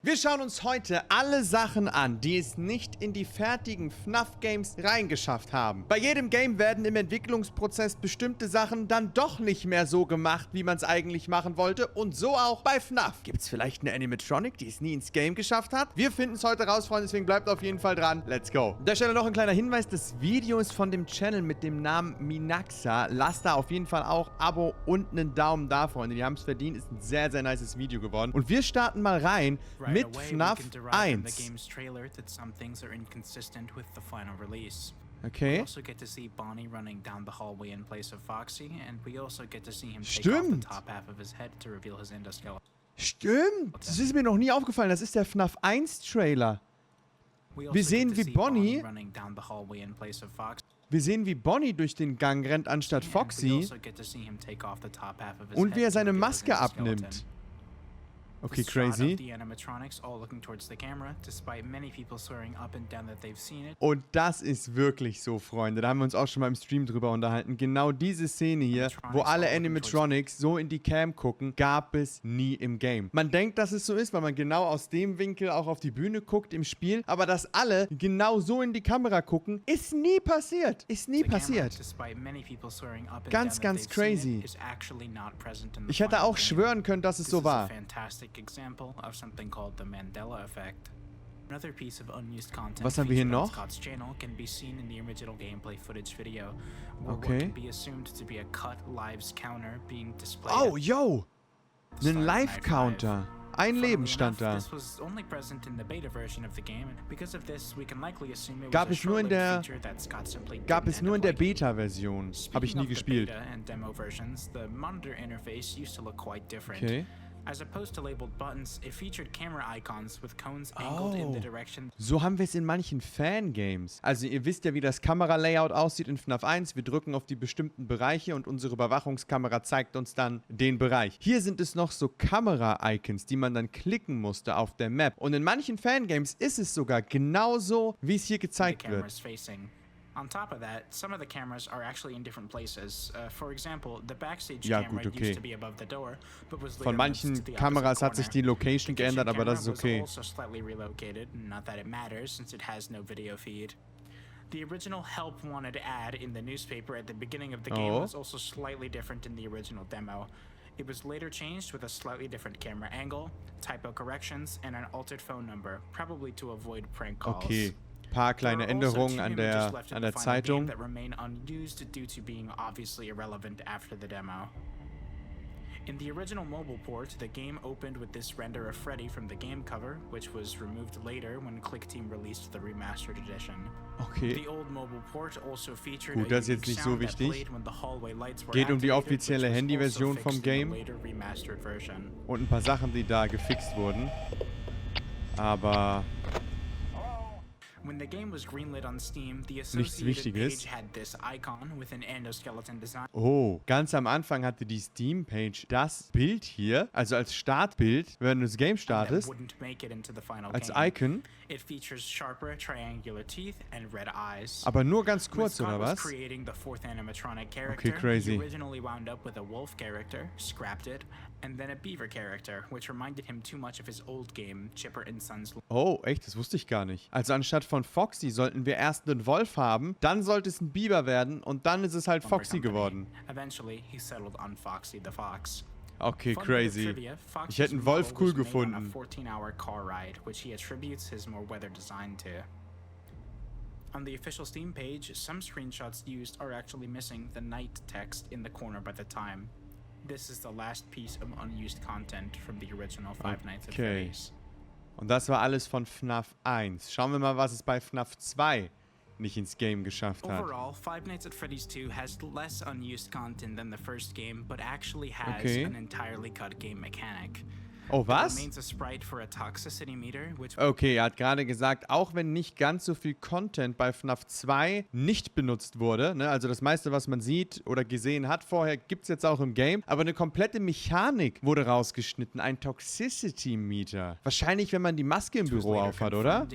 Wir schauen uns heute alle Sachen an, die es nicht in die fertigen FNAF-Games reingeschafft haben. Bei jedem Game werden im Entwicklungsprozess bestimmte Sachen dann doch nicht mehr so gemacht, wie man es eigentlich machen wollte. Und so auch bei FNAF. Gibt es vielleicht eine Animatronic, die es nie ins Game geschafft hat? Wir finden es heute raus, Freunde, deswegen bleibt auf jeden Fall dran. Let's go. An der Stelle noch ein kleiner Hinweis. Das Video ist von dem Channel mit dem Namen Minaxa. Lasst da auf jeden Fall auch Abo und einen Daumen da, Freunde. Die haben es verdient. Ist ein sehr, sehr nices Video geworden. Und wir starten mal rein mit FNAF 1. Okay. Stimmt. Stimmt. Das ist mir noch nie aufgefallen. Das ist der FNAF 1 Trailer. Wir sehen, wie Bonnie durch den Gang rennt anstatt Foxy. Und wie er seine Maske abnimmt. Okay, crazy. Und das ist wirklich so, Freunde. Da haben wir uns auch schon mal im Stream drüber unterhalten. Genau diese Szene hier, wo alle Animatronics so in die Cam gucken, gab es nie im Game. Man denkt, dass es so ist, weil man genau aus dem Winkel auch auf die Bühne guckt im Spiel. Aber dass alle genau so in die Kamera gucken, ist nie passiert. Ist nie passiert. Ganz, ganz crazy. Ich hätte auch schwören können, dass es so war. Was haben wir hier noch? Okay. Oh, yo! Ein Live-Counter. Ein Leben stand da. Gab es nur in der Beta-Version. Habe ich nie gespielt. Okay. So haben wir es in manchen Fangames. Also ihr wisst ja, wie das Kameralayout aussieht in FNAF 1. Wir drücken auf die bestimmten Bereiche und unsere Überwachungskamera zeigt uns dann den Bereich. Hier sind es noch so Kamera-Icons, die man dann klicken musste auf der Map. Und in manchen Fangames ist es sogar genauso, wie es hier gezeigt wird. On top of that, some of the cameras are actually in different places. For example, the backstage camera used to be above the door, but was later Von manchen Kameras hat sich die Location geändert, aber das ist okay. Also slightly relocated, not that it matters since it has no video feed. The original Help Wanted ad in the newspaper at the beginning of the game was also slightly different in the original demo. It was later changed with a slightly different camera angle, typo corrections, and an altered phone number, probably to avoid prank calls. Okay. Paar kleine Änderungen an der Zeitung. In the original mobile port, the game opened with this render of Freddy from the game cover, which was removed later when Clickteam released the remastered edition. Okay. The old mobile port also featured Gut, das ist jetzt nicht so wichtig. Geht um die offizielle Handyversion vom Game und ein paar Sachen, die da gefixt wurden. Aber nichts Wichtiges. Oh, ganz am Anfang hatte die Steam-Page das Bild hier, also als Startbild, wenn du das Game startest, als Icon. Aber nur ganz kurz, oder was? Okay, crazy. Oh, echt? Das wusste ich gar nicht. Also anstatt von Foxy sollten wir erst einen Wolf haben, dann sollte es ein Biber werden und dann ist es halt Foxy geworden. Okay, crazy. Ich hätte einen Wolf cool gefunden. On the official Steam page, some screenshots used are actually missing the night text in the corner by the time. This is the last piece of unused content from the original Five Nights at Freddy's. Und das war alles von FNAF 1. Schauen wir mal, was es bei FNAF 2 nicht ins Game geschafft hat. Overall, Five Nights at Freddy's 2 has less unused content than the first game, but actually has an entirely cut game mechanic. Oh, was? Okay, er hat gerade gesagt, auch wenn nicht ganz so viel Content bei FNAF 2 nicht benutzt wurde, ne, also das meiste, was man sieht oder gesehen hat vorher, gibt es jetzt auch im Game, aber eine komplette Mechanik wurde rausgeschnitten, ein Toxicity Meter. Wahrscheinlich, wenn man die Maske im Büro aufhat, oder?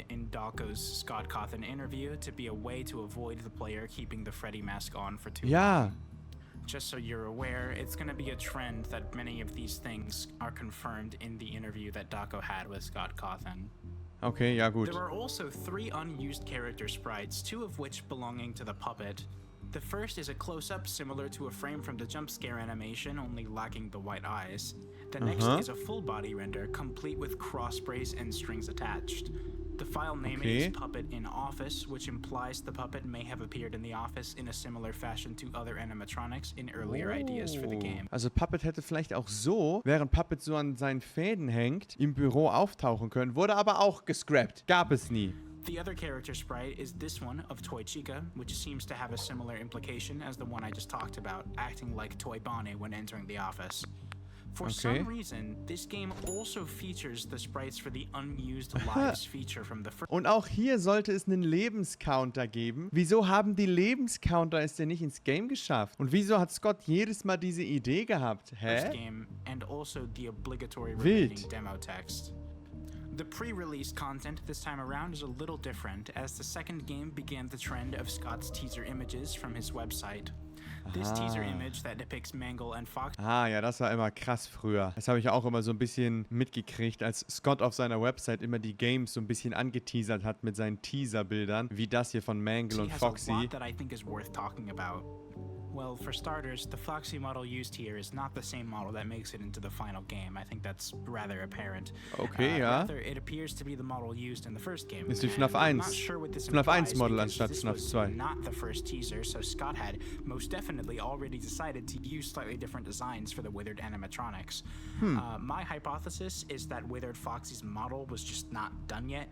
Ja. Just so you're aware, it's going to be a trend that many of these things are confirmed in the interview that Dako had with Scott Cawthon. Okay, ja gut. There are also 3 unused character sprites, 2 of which belonging to the puppet. The first is a close-up similar to a frame from the jump scare animation, only lacking the white eyes. The next is a full body render, complete with cross brace and strings attached. The file name is Puppet in Office, which implies the puppet may have appeared in the office in a similar fashion to other animatronics in earlier ideas for the game. Also Puppet hätte vielleicht auch so, während Puppet so an seinen Fäden hängt, im Büro auftauchen können, wurde aber auch gescrapped. Gab es nie. The other character sprite is this one of Toy Chica, which seems to have a similar implication as the one I just talked about, acting like Toy Bonnie when entering the office. For some reason, this game also features the sprites for the unused lives feature from the first. Und auch hier sollte es einen Lebenscounter geben. Wieso haben die Lebenscounter es denn nicht ins Game geschafft? Und wieso hat Scott jedes Mal diese Idee gehabt? Hä? Game and also the obligatory remaining demo text. The pre-release content this time around is a little different, as the second game began the trend of Scott's teaser images from his website. This teaser image that depicts Mangle and Fox. Ah, ja, das war immer krass früher. Das habe ich auch immer so ein bisschen mitgekriegt, als Scott auf seiner Website immer die Games so ein bisschen angeteasert hat mit seinen Teaserbildern, wie das hier von Mangle und Foxy. Has a lot that I think is worth talking about. Well, for starters, the Foxy model used here is not the same model that makes it into the final game. I think that's rather apparent. Okay, ja. Rather, it appears to be the model used in the first game. Ist die FNAF 1. FNAF 1 Model anstatt FNAF 2. Not the first teaser, so Scott had most definitely already decided to use slightly different designs for the Withered animatronics. My hypothesis is that Withered Foxy's model was just not done yet.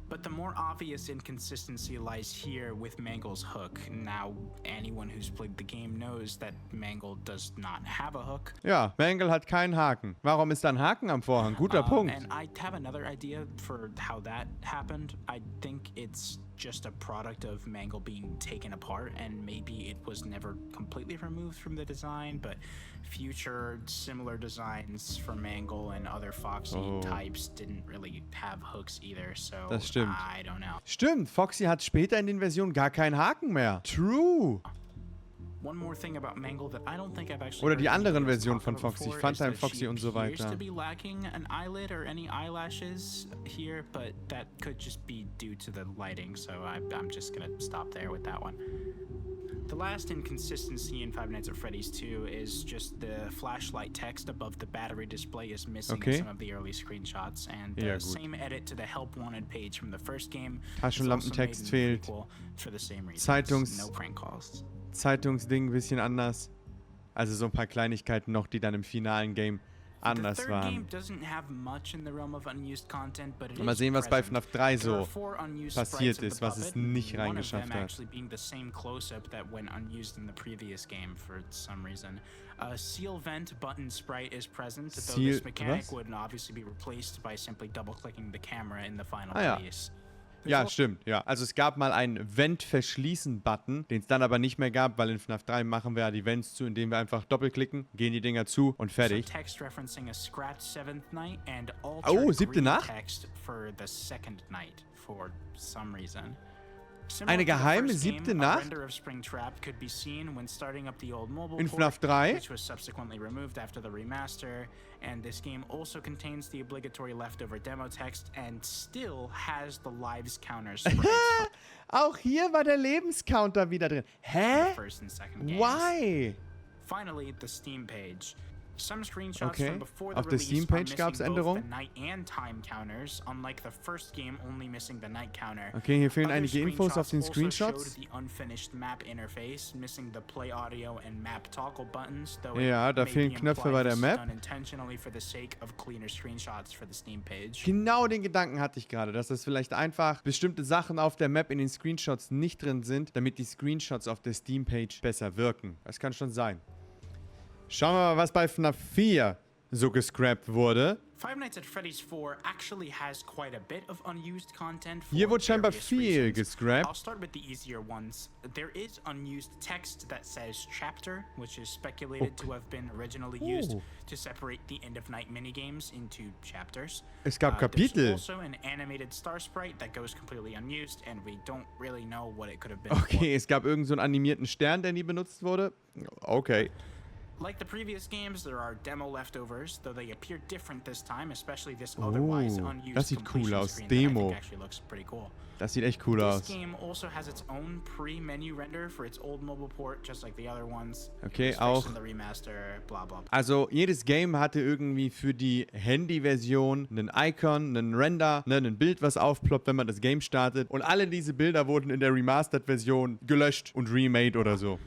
But the more obvious inconsistency lies here with Mangle's hook. Now, anyone who's played the game knows that Mangle does not have a hook. Ja, Mangle hat keinen Haken. Warum ist da ein Haken am Vorhang? Guter Punkt. And I have another idea for how that happened. I think it's just a product of Mangle being taken apart, and maybe it was never completely removed from the design, but future similar designs for Mangle and other Foxy types didn't really have hooks either, so Das stimmt. I don't know. Stimmt, Foxy hat später in den Versionen gar keinen Haken mehr. True. One more thing about Mangle that I don't think I've actually Oder die heard anderen anyone Versionen talk von about Foxy, before Funtime is that Foxy she und so appears weiter. to be lacking an eyelid or any eyelashes here, but that could just be due to the lighting, so I'm just gonna stop there with that one. The last inconsistency in Five Nights at Freddy's 2 is just the flashlight text above the battery display is missing in some of the early screenshots, and the same edit to the Help Wanted page from the first game is also made in Taschenlampentext the fehlt. prequel for the same reasons. No prank calls. Zeitungsding ein bisschen anders. Also so ein paar Kleinigkeiten noch, die dann im finalen Game anders waren. Mal sehen, was bei FNAF 3 so passiert ist, was es nicht reingeschafft hat. Seal vent button sprite is present, though Seal, this mechanic was? would obviously be replaced by simply double-clicking the camera in the final ja. release. Ja, stimmt, ja. Also es gab mal einen Vent-Verschließen-Button, den es dann aber nicht mehr gab, weil in FNAF 3 machen wir ja die Vents zu, indem wir einfach doppelklicken, gehen die Dinger zu und fertig. Oh, siebte Nacht? Eine geheime siebte Nacht? In FNAF 3? Which was subsequently removed after the remaster, and this game also contains the obligatory leftover demo text and still has the lives counter sprites Auch hier war der Lebenscounter wieder drin. Hä? from the first and second games. Why? Finally, the Steam page. Some screenshots from before the Auf der release Steam-Page are gab's missing both Änderungen? the night and time counters, unlike the first game only missing the night counter. Okay, hier fehlen Other einige Infos auf den also Screenshots. showed the unfinished map interface, missing the play audio and map toggle buttons, though Ja, it da may fehlen be Knöpfe implied bei der this is Map. done intentionally for the sake of cleaner screenshots for the Steam page. Genau den Gedanken hatte ich gerade, dass das vielleicht einfach bestimmte Sachen auf der Map in den Screenshots nicht drin sind, damit die Screenshots auf der Steam-Page besser wirken. Das kann schon sein. Schauen wir mal, was bei FNAF 4 so gescrapped wurde. Five Nights at Freddy's 4 actually has quite a bit of unused content for Hier wurde scheinbar various viel reasons. gescrapped. I'll start with the easier ones. There is unused text that says chapter, which is speculated to have been originally used to separate the end of night minigames into chapters. Es gab There's Kapitel. also an animated star sprite that goes completely unused, and we don't really know what it could have been. Okay, es gab irgend so einen animierten Stern, der nie benutzt wurde. Okay. Like the previous games, there are demo leftovers, though they appear different this time, especially this otherwise unused das sieht cool completion aus. screen that I Demo. think actually looks pretty cool. Das sieht echt cool This aus. game also has its own pre-menu render for its old mobile port, just like the other ones. Okay, It was fixed auch- in the remaster, blah blah. Also jedes Game hatte irgendwie für die Handy-Version einen Icon, einen Render, ne, ein Bild, was aufploppt, wenn man das Game startet. Und alle diese Bilder wurden in der Remastered-Version gelöscht und remade oder so.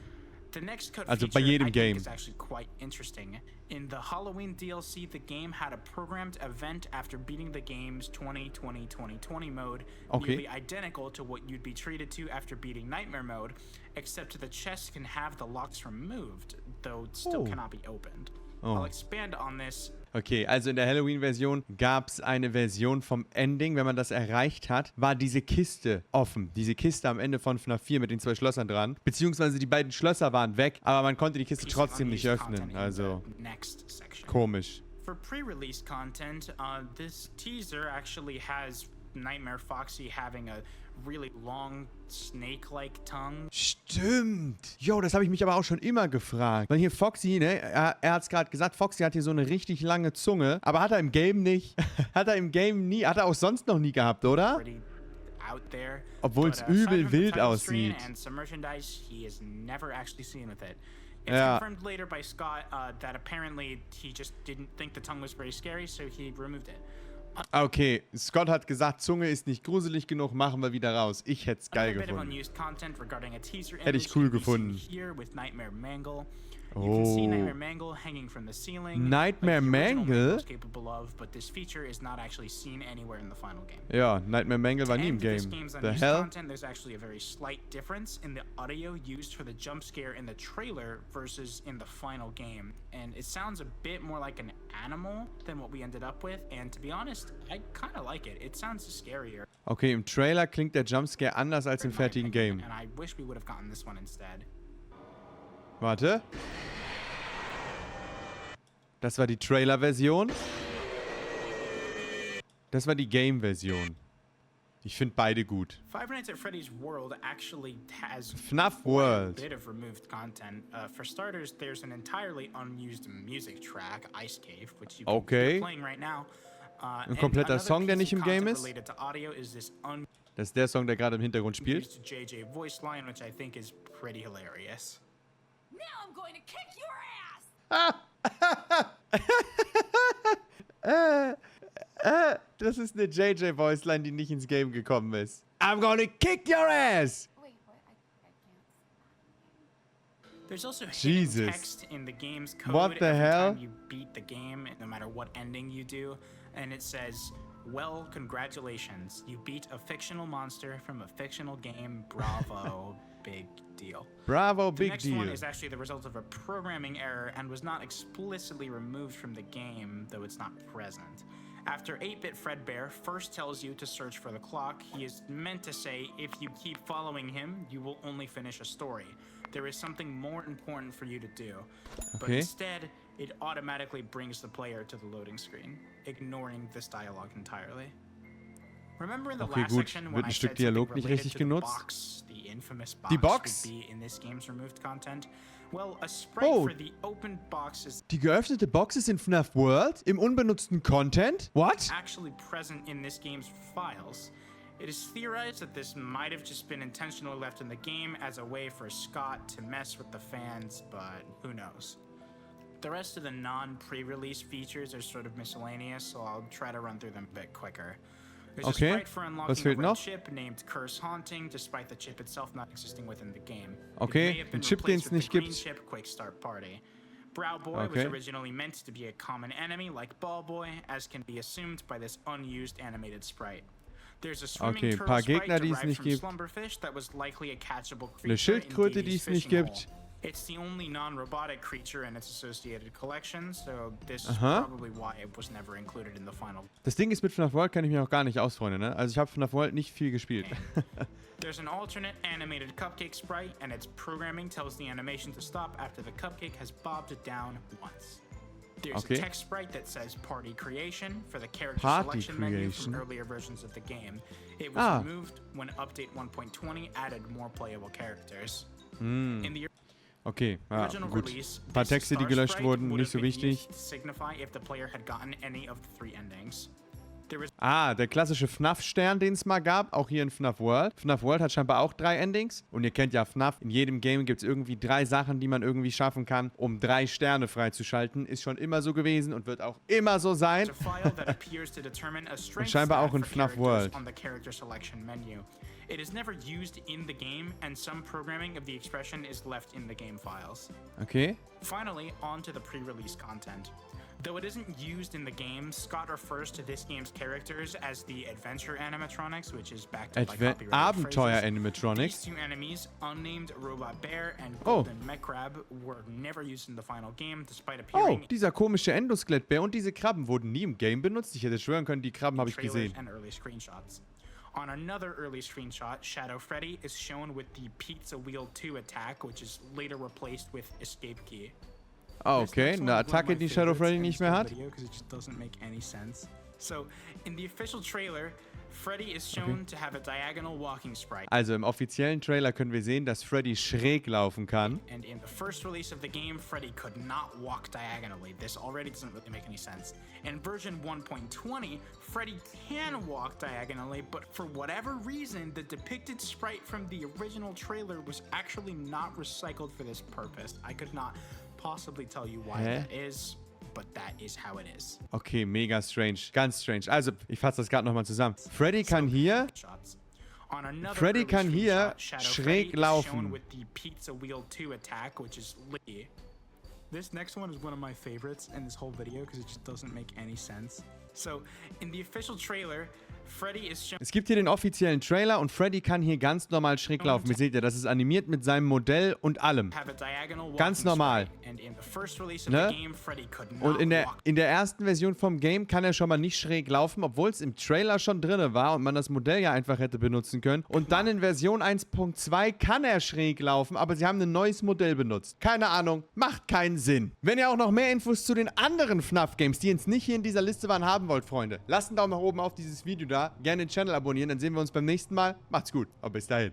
The next cut Also feature bei jedem I Game. think is actually quite interesting. In the Halloween DLC, the game had a programmed event after beating the game's 2020-2020 mode, Okay. nearly identical to what you'd be treated to after beating Nightmare mode, except the chest can have the locks removed, though it still Oh. cannot be opened. Oh. I'll expand on this. Okay, also in der Halloween-Version gab es eine Version vom Ending. Wenn man das erreicht hat, war diese Kiste offen. Diese Kiste am Ende von FNAF 4 mit den 2 Schlössern dran. Beziehungsweise die beiden Schlösser waren weg, aber man konnte die Kiste piece of trotzdem nicht unused öffnen. content in Also the next section. komisch. For pre-release content, this teaser actually has Nightmare Foxy having a really long snake-like tongue. Stimmt. Jo, das habe ich mich aber auch schon immer gefragt. Weil hier Foxy, ne, er hat es gerade gesagt, Foxy hat hier so eine richtig lange Zunge. Aber hat er im Game nicht. Hat er im Game nie, hat er auch sonst noch nie gehabt, oder? Pretty out there. Obwohl es But, aside übel from the wild title screen aussieht. And some merchandise, he is never actually seen with it. It's Ja. confirmed later by Scott that apparently he just didn't think the tongue was very scary, so he removed it. Okay, Scott hat gesagt, Zunge ist nicht gruselig genug, machen wir wieder raus. Ich hätte es geil Another bit of gefunden. unused content regarding a teaser Hätte ich image cool can be seen gefunden. Here with Nightmare Mangle. You can see Oh. Nightmare Mangle hanging from the ceiling. Nightmare like the original Mangle? was capable of, but this feature is not actually seen anywhere in the final game. Ja, Nightmare Mangle war nie im And this Game. game's The unused hell? content, there's actually a very slight difference in the audio used for the jump scare in the trailer versus in the final game. And it sounds a bit more like an animal than what we ended up with. And to be honest, I kind of like it. It sounds scarier. Okay, im Trailer klingt der Jumpscare anders als im in my fertigen opinion, Game. And I wish we would have gotten this one instead. Warte. Das war die Trailer-Version. Das war die Game-Version. Ich finde beide gut. Five Nights at Freddy's World actually has FNAF quite a World. bit of removed content. For starters, there's an entirely unused music track, Ice Cave, which you can Okay. hear playing right now. And kompletter another Song, der piece nicht of im Game content ist? related to audio is this Das ist der Song, der gerade im Hintergrund spielt. unused JJ voice line, which I think is pretty hilarious. Now I'm going to kick your ass! Das ist eine JJ-Voiceline, die nicht ins Game gekommen ist. I'm gonna kick your ass! Wait, what? I can't. There's also Jesus. hidden text in the game's code What the every hell? time you beat the game, no matter what ending you do, and it says, "Well, congratulations, you beat a fictional monster from a fictional game. Bravo, big deal." Bravo, The big next deal. one is actually the result of a programming error and was not explicitly removed from the game, though it's not present. After 8-bit Fredbear first tells you to search for the clock, he is meant to say, if you keep following him, you will only finish a story. There is something more important for you to do. But Okay. instead, it automatically brings the player to the loading screen, ignoring this dialogue entirely. Remember in the Okay, last gut. section Wird when ein I Stück said something Dialog nicht related richtig to the genutzt? box, the infamous box, Die Box? would be in this game's removed content? Well, a sprite Oh. for the open box is Die geöffnete Box ist in FNAF World? Im unbenutzten Content? What? actually present in this game's files. It is theorized that this might have just been intentionally left in the game as a way for Scott to mess with the fans, but who knows. The rest of the non-pre-release features are sort of miscellaneous, so I'll try to run through them a bit quicker. There's Okay. a sprite for Was unlocking a fehlt red noch? chip named Curse Haunting, despite the chip itself not existing within the game. Okay, It may have been ein Chip, replaced den's with nicht the green gibt. chip Quick Start Party. Brow Boy was Okay. originally meant to be a common enemy like Ball Boy, as can be assumed by this unused animated sprite. There's a swimming Okay, ein turtle paar sprite Gegner, die es derived nicht from gibt. Slumberfish that was likely a catchable creature Eine in Schildkröte, die Daisy's es nicht fishing gibt. hole. It's the only non-robotic creature in its associated collection, so this is probably why it was never included in the final. Das Ding ist, mit FNAF World kann ich mich auch gar nicht ausfreunden, ne? Also ich habe FNAF World nicht viel gespielt. There's an alternate animated cupcake sprite, and its programming tells the animation to stop after the cupcake has bobbed it down once. There's a text sprite that says Party Creation for the character selection menu from earlier versions of the game. It was removed when Update 1.20 added more playable characters. In the Okay, ja, gut. Ein paar Texte, die gelöscht wurden, nicht so wichtig. Der klassische FNAF-Stern, den es mal gab, auch hier in FNAF World. FNAF World hat scheinbar auch 3 Endings. Und ihr kennt ja FNAF, in jedem Game gibt es irgendwie 3 Sachen, die man irgendwie schaffen kann, um 3 Sterne freizuschalten. Ist schon immer so gewesen und wird auch immer so sein. Und scheinbar auch in FNAF World. It is never used in the game, and some programming of the expression is left in the game files. Okay. Finally, on to the pre-release content. Though it isn't used in the game, Scott refers to this game's characters as the Adventure Animatronics, which is backed up by copyrighted Abenteuer phrases. Animatronics. These 2 enemies, Unnamed Robot Bear and Golden Mech Crab, were never used in the final game, despite appearing dieser komische Endoskelettbär und diese Krabben wurden nie im Game benutzt. Ich hätte schwören können, die Krabben habe ich gesehen. and early screenshots. On another early screenshot, Shadow Freddy is shown with the Pizza Wheel 2 attack, which is later replaced with Escape Key. Okay, eine Attacke, die Shadow Freddy nicht mehr hat. So, in the official trailer, Freddy is shown to have a diagonal walking sprite. Also im offiziellen Trailer können wir sehen, dass Freddy schräg laufen kann. And in the first release of the game, Freddy could not walk diagonally. This already doesn't really make any sense. In version 1.20, Freddy can walk diagonally, but for whatever reason, the depicted sprite from the original trailer was actually not recycled for this purpose. I could not possibly tell you why that is, but that is how it is. Okay, mega strange. Ganz strange. Also, ich fasse das gerade nochmal zusammen. Freddy kann hier schräg laufen. This next one is one of my favorites in this whole video because it just doesn't make any sense. So, in the official trailer, Freddy is shown. Es gibt hier den offiziellen Trailer und Freddy kann hier ganz normal schräg laufen. Ihr seht ja, das ist animiert mit seinem Modell und allem. Ganz normal. Ne? Und in der ersten Version vom Game kann er schon mal nicht schräg laufen, obwohl es im Trailer schon drin war und man das Modell ja einfach hätte benutzen können. Und dann in Version 1.2 kann er schräg laufen, aber sie haben ein neues Modell benutzt. Keine Ahnung, macht keinen Sinn. Wenn ihr auch noch mehr Infos zu den anderen FNAF-Games, die jetzt nicht hier in dieser Liste waren, haben wollt, Freunde, lasst einen Daumen nach oben auf dieses Video da. Gerne den Channel abonnieren, dann sehen wir uns beim nächsten Mal. Macht's gut, aber bis dahin.